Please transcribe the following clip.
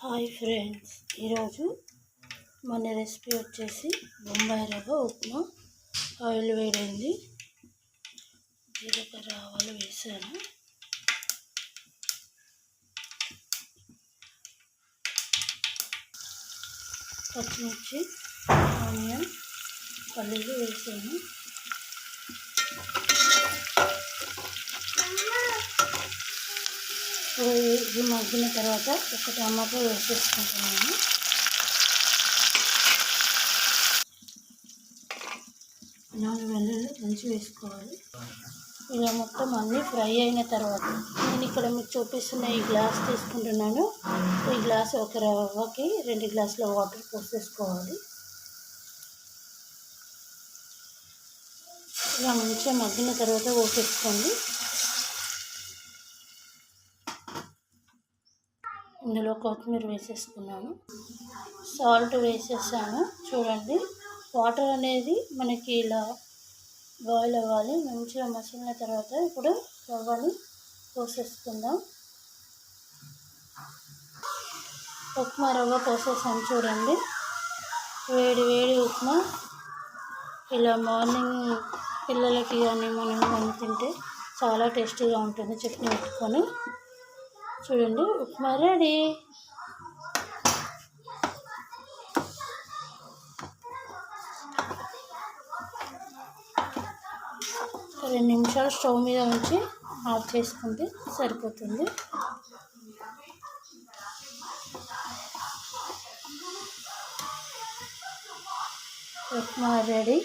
Hi friends, ఈరోజు మన recipe వచ్చేసి బొంబాయి రవ్వ ఉప్మా. ఆయిల్ వేడైంది, జీలకర్ర ఆవాలు వేసాను. పచ్చిమిర్చి, ఆనియన్, పల్లీలు వేసాను. ఇది మగ్గిన తర్వాత ఒక టమాటా వేసేసుకుంటున్నాను. నాలుగు వెల్లుల్లి దంచి వేసుకోవాలి. ఇలా మొత్తం అన్నీ ఫ్రై అయిన తర్వాత నేను ఇక్కడ మీకు చూపిస్తున్న ఈ గ్లాస్ తీసుకుంటున్నాను. ఈ గ్లాస్ ఒక రవ్వకి 2 గ్లాసుల వాటర్ పోసేసుకోవాలి. ఇలా మంచిగా మగ్గిన తర్వాత పోసేసుకోండి. ఇందులో కొత్తిమీర వేసేసుకున్నాను, సాల్ట్ వేసేసాను. చూడండి, వాటర్ అనేది మనకి ఇలా బాయిల్ అవ్వాలి. మంచిగా మసిలిన తర్వాత ఇప్పుడు రవ్వని పోసేసుకుందాం. ఉప్మా రవ్వ పోసేసాను. చూడండి, వేడి వేడి ఉప్మా ఇలా మార్నింగ్ పిల్లలకి కానీ మనం కానీ తింటే చాలా టేస్టీగా ఉంటుంది. చట్నీ పెట్టుకొని చూడండి, ఉప్మా రెడీ. ఒక 2 నిమిషాలు స్టవ్ మీద ఉంచి ఆఫ్ చేసుకుంటే సరిపోతుంది. ఉప్మా రెడీ.